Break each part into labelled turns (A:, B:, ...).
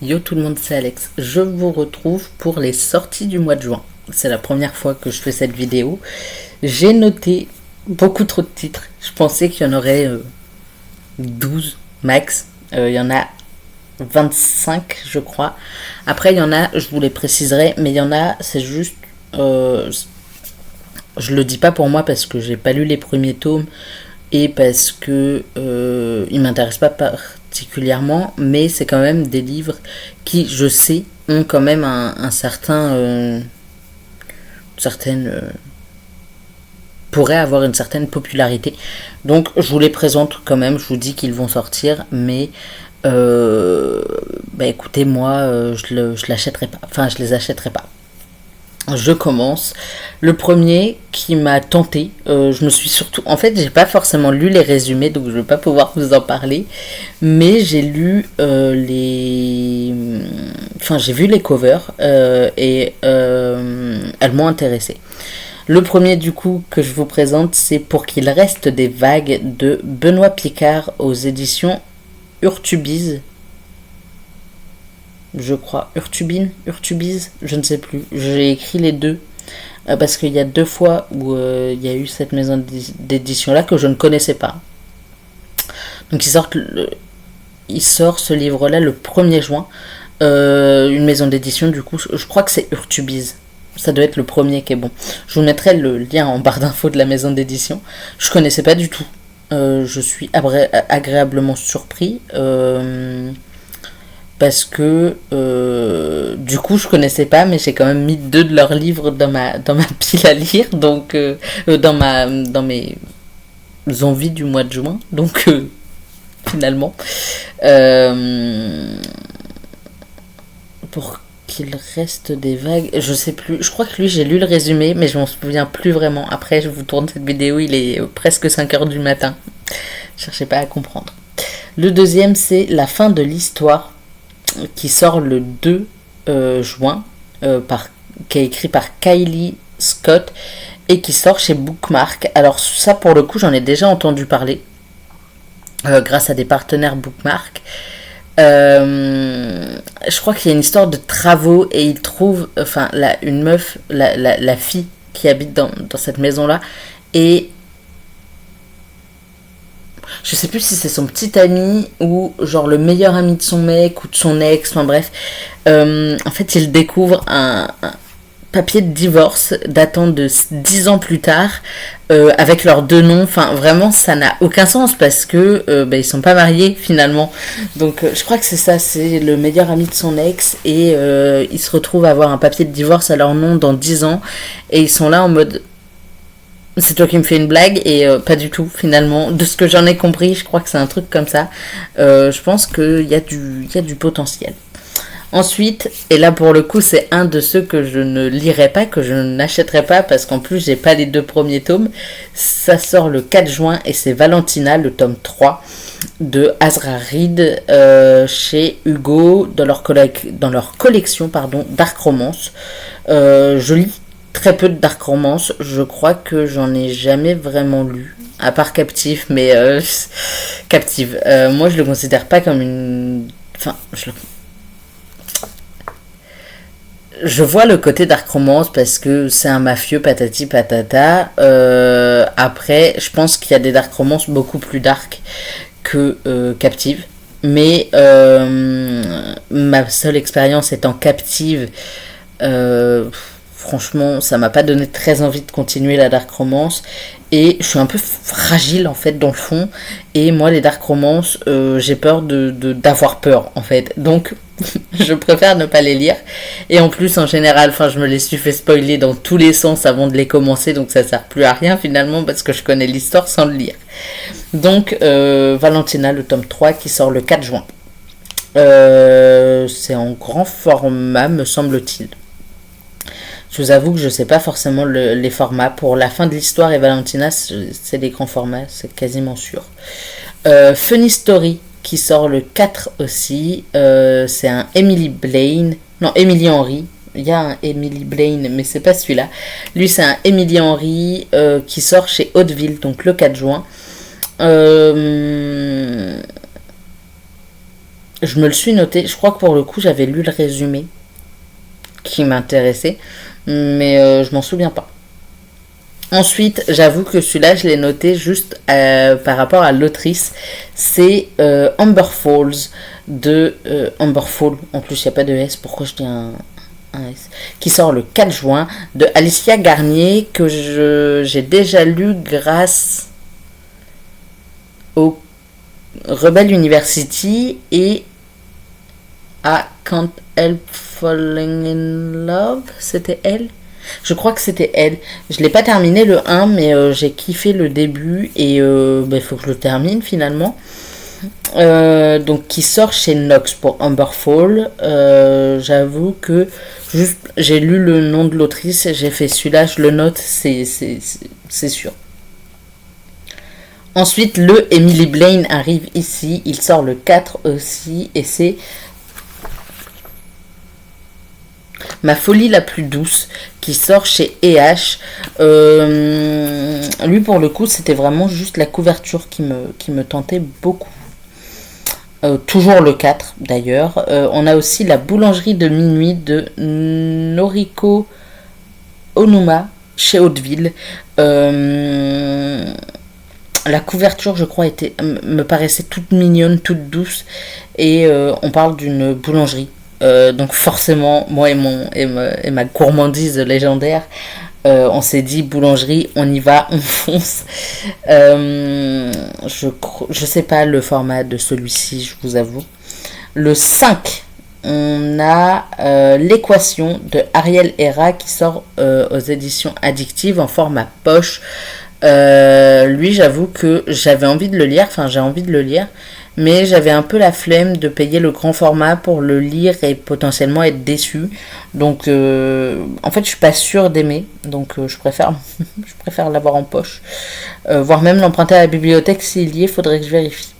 A: Yo tout le monde, c'est Alex. Je vous retrouve pour les sorties du mois de juin. C'est la première fois que je fais cette vidéo. J'ai noté beaucoup trop de titres. Je pensais qu'il y en aurait 12 max. Il y en a 25 je crois. Après il y en a, je vous les préciserai, mais il y en a, c'est juste... je le dis pas pour moi parce que j'ai pas lu les premiers tomes et parce que ils m'intéressent pas particulièrement, mais c'est quand même des livres qui, je sais, ont quand même un certain certaine pourraient avoir une certaine popularité. Donc je vous les présente quand même, je vous dis qu'ils vont sortir, mais écoutez, moi je l'achèterai pas, enfin je les achèterai pas. Je commence. Le premier qui m'a tenté, je me suis surtout... En fait, j'ai pas forcément lu les résumés, donc je vais pas pouvoir vous en parler. Mais j'ai lu les... Enfin, j'ai vu les covers et elles m'ont intéressé. Le premier, du coup, que je vous présente, c'est Pour qu'il reste des vagues de Benoît Picard aux éditions Urtubise. Je crois, Urtubise, je ne sais plus. J'ai écrit les deux parce qu'il y a deux fois où il y a eu cette maison d'édition là que je ne connaissais pas. Donc il sort ce livre là le 1er juin. Une maison d'édition, du coup, je crois que c'est Urtubise. Ça doit être le premier qui est bon. Je vous mettrai le lien en barre d'infos de la maison d'édition. Je connaissais pas du tout. Je suis agréablement surpris. Parce que du coup je connaissais pas, mais j'ai quand même mis deux de leurs livres dans ma pile à lire, donc dans mes envies du mois de juin, donc finalement pour qu'il reste des vagues, je sais plus, je crois que lui j'ai lu le résumé mais je m'en souviens plus vraiment. Après je vous tourne cette vidéo, il est presque 5h du matin, cherchez pas à comprendre. Le deuxième, c'est La fin de l'histoire, qui sort le 2 juin, qui est écrit par Kylie Scott et qui sort chez Bookmark. Alors ça, pour le coup, j'en ai déjà entendu parler grâce à des partenaires Bookmark. Je crois qu'il y a une histoire de travaux et il trouve, enfin, une meuf, la fille qui habite dans cette maison-là, et je sais plus si c'est son petit ami ou genre le meilleur ami de son mec ou de son ex, enfin bref. En fait, il découvre un papier de divorce datant de 10 ans plus tard, avec leurs deux noms. Enfin, vraiment, ça n'a aucun sens parce que ils sont pas mariés finalement. Donc, je crois que c'est ça, c'est le meilleur ami de son ex et ils se retrouvent à avoir un papier de divorce à leur nom dans 10 ans et ils sont là en mode... C'est toi qui me fais une blague, et pas du tout finalement. De ce que j'en ai compris, je crois que c'est un truc comme ça. Je pense qu'il y a du potentiel. Ensuite, et là pour le coup c'est un de ceux que je ne lirai pas, que je n'achèterai pas parce qu'en plus j'ai pas les deux premiers tomes. Ça sort le 4 juin et c'est Valentina, le tome 3 de Azra Reed chez Hugo dans leur collection Dark Romance. Je lis très peu de dark romance, je crois que j'en ai jamais vraiment lu, à part Captive, mais Captive, moi je le considère pas comme une... Enfin, je vois le côté dark romance parce que c'est un mafieux patati patata. Après, je pense qu'il y a des dark romance beaucoup plus dark que Captive, mais ma seule expérience étant Captive, franchement, ça m'a pas donné très envie de continuer la dark romance. Et je suis un peu fragile en fait dans le fond. Et moi, les dark romance, j'ai peur d'avoir peur en fait. Donc, je préfère ne pas les lire. Et en plus, en général, je me les suis fait spoiler dans tous les sens avant de les commencer. Donc, ça sert plus à rien finalement parce que je connais l'histoire sans le lire. Donc, Valentina, le tome 3 qui sort le 4 juin. C'est en grand format, me semble-t-il. Je vous avoue que je ne sais pas forcément les formats. Pour La fin de l'histoire et Valentina, c'est des grands formats, c'est quasiment sûr. Funny Story, qui sort le 4 aussi. C'est un Emily Blaine. Non, Emily Henry. Il y a un Emily Blaine, mais c'est pas celui-là. Lui, c'est un Emily Henry qui sort chez Hauteville, donc le 4 juin. Je me le suis noté. Je crois que pour le coup, j'avais lu le résumé qui m'intéressait, mais je m'en souviens pas. Ensuite, j'avoue que celui-là, je l'ai noté juste par rapport à l'autrice. C'est Amber Falls de Amber Fall. En plus, il n'y a pas de S. Pourquoi je dis un S? Qui sort le 4 juin de Alicia Garnier, que j'ai déjà lu grâce au Rebel University et à Can't Help Falling in Love. C'était elle? Je crois que c'était elle. Je l'ai pas terminé le 1, mais j'ai kiffé le début et il faut que je le termine finalement. Donc qui sort chez Nox pour Amber Fall. J'avoue que juste j'ai lu le nom de l'autrice, j'ai fait celui-là, je le note, c'est sûr. Ensuite, le Emily Blaine arrive ici, il sort le 4 aussi et c'est Ma folie la plus douce qui sort chez EH. Lui pour le coup c'était vraiment juste la couverture qui me tentait beaucoup. Toujours le 4 d'ailleurs. On a aussi La boulangerie de minuit de Noriko Onuma chez Hauteville. La couverture je crois me paraissait toute mignonne, toute douce et on parle d'une boulangerie. Donc forcément, moi et ma gourmandise légendaire, on s'est dit boulangerie, on y va, on fonce. Je sais pas le format de celui-ci, je vous avoue. Le 5, on a l'équation de Ariel Hera qui sort aux éditions Addictive en format poche. Lui, j'avoue que j'avais envie de le lire, enfin j'ai envie de le lire, mais j'avais un peu la flemme de payer le grand format pour le lire et potentiellement être déçu. Donc en fait je suis pas sûre d'aimer, donc je préfère l'avoir en poche, voire même l'emprunter à la bibliothèque s'il y est, faudrait que je vérifie.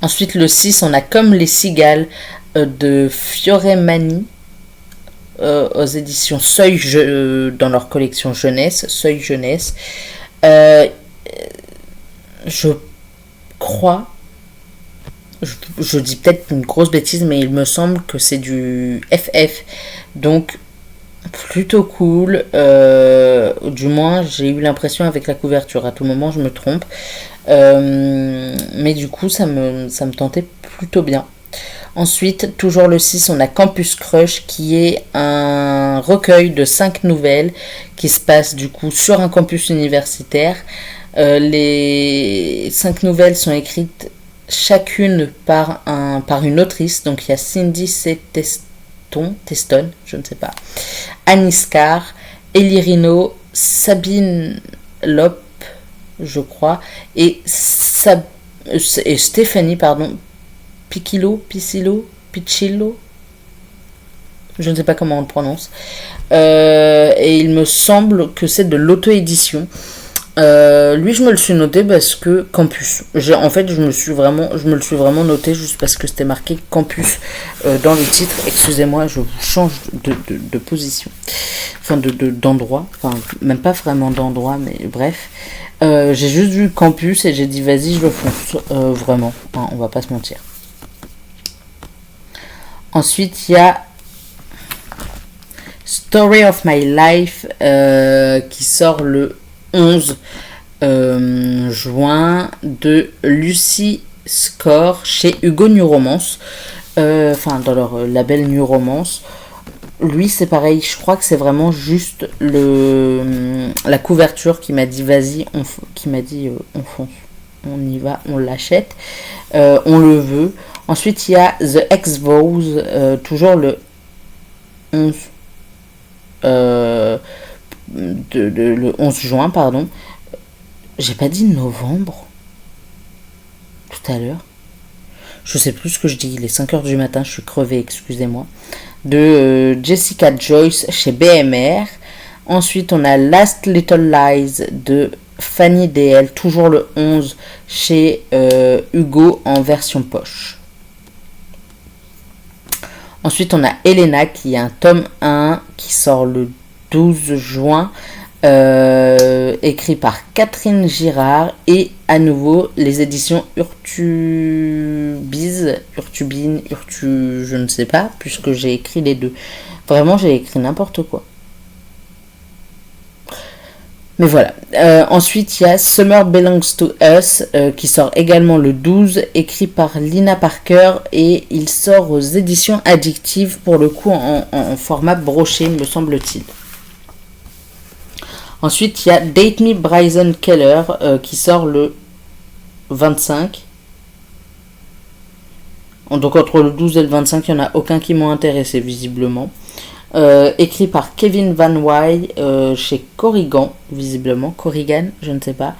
A: Ensuite le 6, on a Comme les cigales de Fioremani aux éditions Seuil, dans leur collection jeunesse, Seuil jeunesse. Je crois, je dis peut-être une grosse bêtise, mais il me semble que c'est du FF, donc plutôt cool. Du moins j'ai eu l'impression avec la couverture, à tout moment je me trompe, mais du coup ça me tentait plutôt bien. Ensuite, toujours le 6, on a Campus Crush qui est un recueil de 5 nouvelles qui se passe du coup sur un campus universitaire. Les 5 nouvelles sont écrites chacune par une autrice. Donc il y a Cindy C. Teston, je ne sais pas, Anis Carr, Elie Rino, Sabine Lopp, je crois, et Stéphanie, Piccillo, je ne sais pas comment on le prononce. Et il me semble que c'est de l'auto-édition. Lui, je me le suis noté parce que Campus. En fait, je me le suis vraiment noté juste parce que c'était marqué Campus dans le titre. Excusez-moi, je vous change de position. Enfin, d'endroit. Enfin, même pas vraiment d'endroit, mais bref. J'ai juste vu Campus et j'ai dit vas-y, je le fonce. Vraiment, hein, on va pas se mentir. Ensuite, il y a Story of My Life qui sort le 11 juin de Lucie Score chez Hugo New Romance. Enfin, dans leur label New Romance. Lui, c'est pareil, je crois que c'est vraiment juste la couverture qui m'a dit vas-y, on fonce. On y va, on l'achète, on le veut. Ensuite, il y a The X-Vows, toujours le 11, le 11 juin, pardon. J'ai pas dit novembre tout à l'heure. Je sais plus ce que je dis, il est 5h du matin, je suis crevée, excusez-moi. De Jessica Joyce chez BMR. Ensuite, on a Last Little Lies de Fanny DL, toujours le 11 chez Hugo en version poche. Ensuite, on a Elena qui est un tome 1 qui sort le 12 juin écrit par Catherine Girard, et à nouveau les éditions Urtubise, Urtubine, je ne sais pas, puisque j'ai écrit les deux. Vraiment, j'ai écrit n'importe quoi. Mais voilà. Ensuite, il y a Summer Belongs to Us, qui sort également le 12, écrit par Lina Parker, et il sort aux éditions Addictive, pour le coup en format broché, me semble-t-il. Ensuite, il y a Date Me Bryson Keller, qui sort le 25. Donc entre le 12 et le 25, il n'y en a aucun qui m'ont intéressé, visiblement. Écrit par Kevin Van Wy, chez Corrigan, visiblement. Corrigan, je ne sais pas.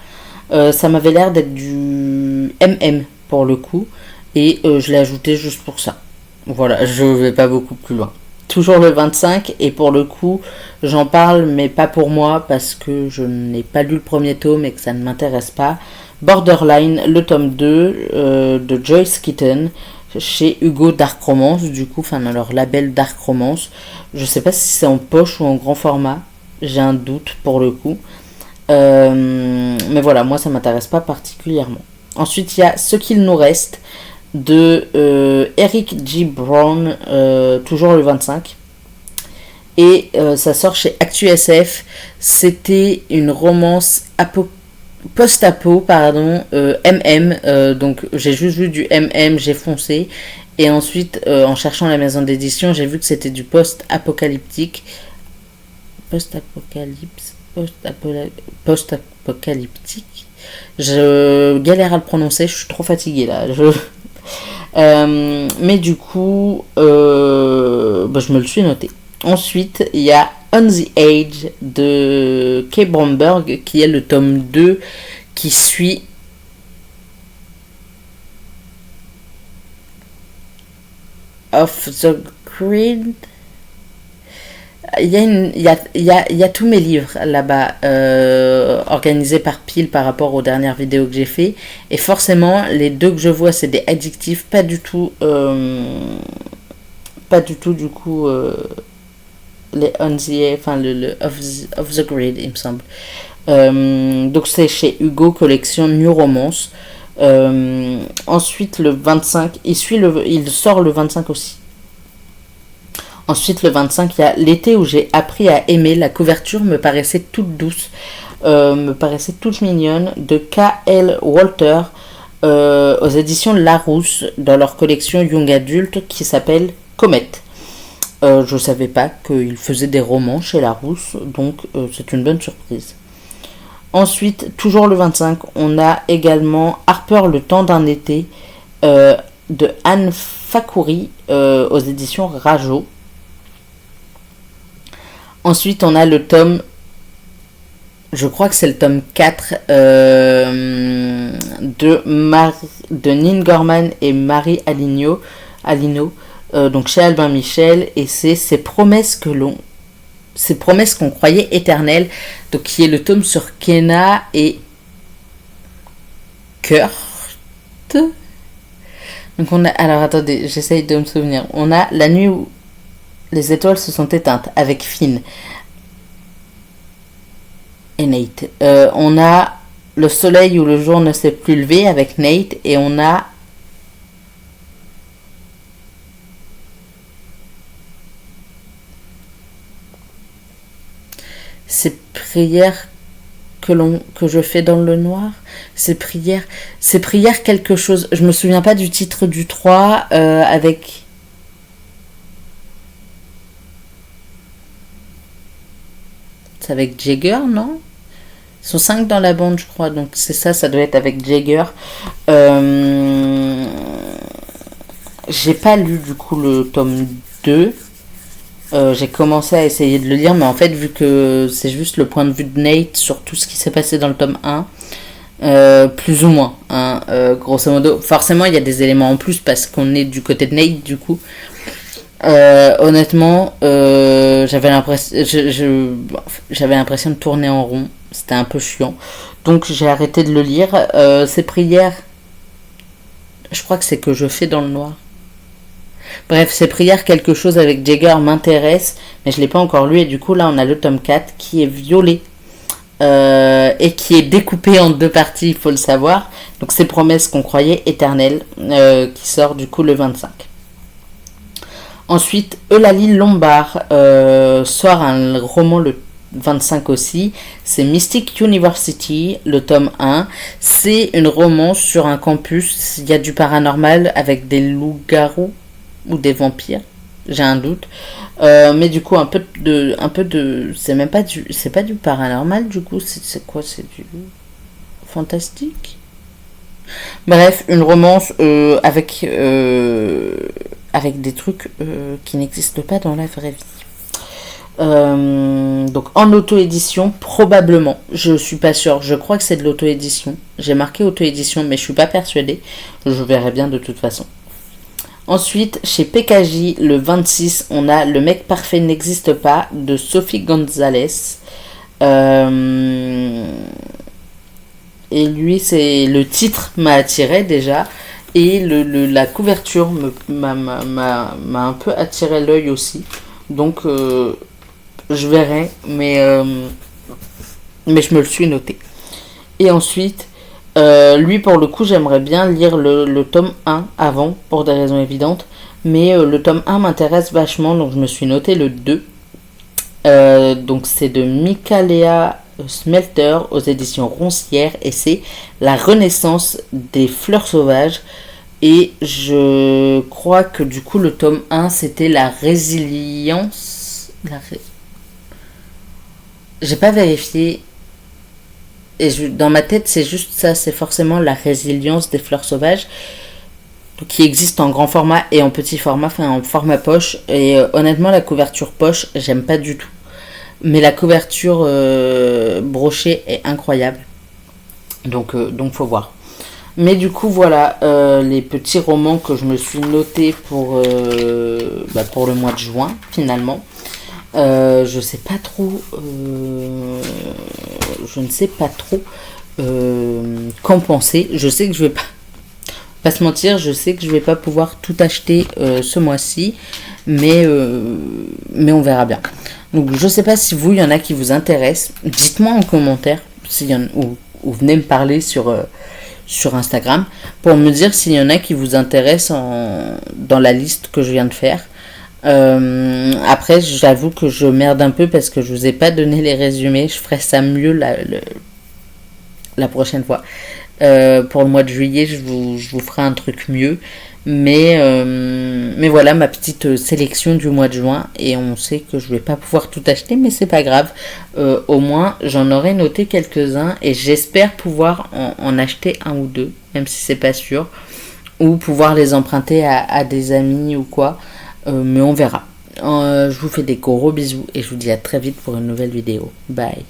A: Ça m'avait l'air d'être du MM, pour le coup. Et je l'ai ajouté juste pour ça. Voilà, je ne vais pas beaucoup plus loin. Toujours le 25, et pour le coup, j'en parle, mais pas pour moi, parce que je n'ai pas lu le premier tome et que ça ne m'intéresse pas. Borderline, le tome 2 de Joyce Keaton, chez Hugo Dark Romance, du coup, enfin dans leur label Dark Romance. Je sais pas si c'est en poche ou en grand format, j'ai un doute pour le coup. Mais voilà, moi ça m'intéresse pas particulièrement. Ensuite, il y a Ce qu'il nous reste de Eric G. Brown, toujours le 25. Et ça sort chez Actu SF. C'était une romance post-apo, MM. Donc j'ai juste vu du MM, j'ai foncé. Et ensuite, en cherchant la maison d'édition, j'ai vu que c'était du post-apocalyptique. Post-apocalyptique. Je galère à le prononcer, je suis trop fatiguée là. Mais du coup, je me le suis noté. Ensuite, il y a On the Age de Kay Bromberg, qui est le tome 2 qui suit Off the Grid. Il y a tous mes livres là-bas, organisés par pile par rapport aux dernières vidéos que j'ai fait. Et forcément, les deux que je vois, c'est des addictifs, pas du tout du coup, les On the, enfin le off the Grid, il me semble. Donc c'est chez Hugo, collection New Romance. Ensuite, le 25, il sort le 25 aussi. Ensuite, le 25, il y a L'été où j'ai appris à aimer. La couverture me paraissait toute douce, me paraissait toute mignonne, de K.L. Walter, aux éditions Larousse, dans leur collection Young Adult qui s'appelle Comet. Je ne savais pas qu'ils faisaient des romans chez Larousse, donc c'est une bonne surprise. Ensuite, toujours le 25, on a également Harper, le temps d'un été, de Anne Fakouri, aux éditions Rajo. Ensuite, on a le tome, je crois que c'est le tome 4, de Nin Gorman et Marie Alino, donc chez Albin Michel, et c'est ces promesses qu'on croyait éternelles, donc qui est le tome sur Kenna et Kurt. Donc on a, alors attendez, j'essaye de me souvenir, on a La nuit où les étoiles se sont éteintes avec Finn et Nate. On a Le soleil où le jour ne s'est plus levé avec Nate, et on a Ces prières que je fais dans le noir, ces prières quelque chose, je me souviens pas du titre du 3, avec c'est avec Jagger, non? Ils sont 5 dans la bande, je crois, donc c'est ça, ça doit être avec Jagger. J'ai pas lu du coup le tome 2. J'ai commencé à essayer de le lire, mais en fait, vu que c'est juste le point de vue de Nate sur tout ce qui s'est passé dans le tome 1, plus ou moins, hein, grosso modo. Forcément, il y a des éléments en plus parce qu'on est du côté de Nate, du coup. Honnêtement, j'avais l'impression de tourner en rond. C'était un peu chiant. Donc, j'ai arrêté de le lire. Ces prières, je crois que c'est que je fais dans le noir. Bref, ces prières, quelque chose avec Jagger m'intéresse, mais je ne l'ai pas encore lu, et du coup là on a le tome 4 qui est violet, et qui est découpé en deux parties, il faut le savoir. Donc c'est Promesses qu'on croyait éternelles, qui sort du coup le 25. Ensuite, Eulalie Lombard sort un roman le 25 aussi. C'est Mystic University, le tome 1. C'est une romance sur un campus. Il y a du paranormal avec des loups-garous ou des vampires. J'ai un doute. Mais du coup, un peu de, c'est pas du paranormal, du coup, c'est quoi? C'est du fantastique. Bref, une romance avec des trucs qui n'existent pas dans la vraie vie. Donc en auto-édition, probablement. Je suis pas sûre. Je crois que c'est de l'auto-édition. J'ai marqué auto-édition, mais je suis pas persuadée. Je verrai bien de toute façon. Ensuite, chez PKJ, le 26, on a Le mec parfait n'existe pas de Sophie Gonzalez. Et lui, c'est le titre m'a attiré déjà. Et la couverture m'a un peu attiré l'œil aussi. Donc, je verrai. Mais je me le suis noté. Et ensuite, lui, pour le coup, j'aimerais bien lire le tome 1 avant, pour des raisons évidentes. Mais le tome 1 m'intéresse vachement, donc je me suis noté le 2. Donc c'est de Michaela Smelter aux éditions Roncière et c'est La Renaissance des fleurs sauvages. Et je crois que du coup le tome 1 c'était la résilience. J'ai pas vérifié. Et dans ma tête, c'est juste ça, c'est forcément La Résilience des fleurs sauvages, qui existe en grand format et en petit format, enfin en format poche. Et honnêtement, la couverture poche, j'aime pas du tout. Mais la couverture brochée est incroyable. Donc faut voir. Mais du coup, voilà les petits romans que je me suis notés pour le mois de juin, finalement. Je sais pas trop. Je ne sais pas trop qu'en penser. Je sais que je vais pas se mentir, je sais que je vais pas pouvoir tout acheter ce mois-ci, mais on verra bien. Donc je sais pas si vous, il y en a qui vous intéressent. Dites-moi en commentaire ou venez me parler sur Instagram pour me dire s'il y en a qui vous intéressent dans la liste que je viens de faire. Après, j'avoue que je merde un peu parce que je vous ai pas donné les résumés. Je ferai ça mieux la prochaine fois. Pour le mois de juillet, je vous ferai un truc mieux. Mais voilà ma petite sélection du mois de juin. Et on sait que je vais pas pouvoir tout acheter, mais c'est pas grave. Au moins, j'en aurai noté quelques-uns et j'espère pouvoir en acheter un ou deux, même si c'est pas sûr. Ou pouvoir les emprunter à des amis ou quoi. Mais on verra. Je vous fais des gros bisous et je vous dis à très vite pour une nouvelle vidéo. Bye.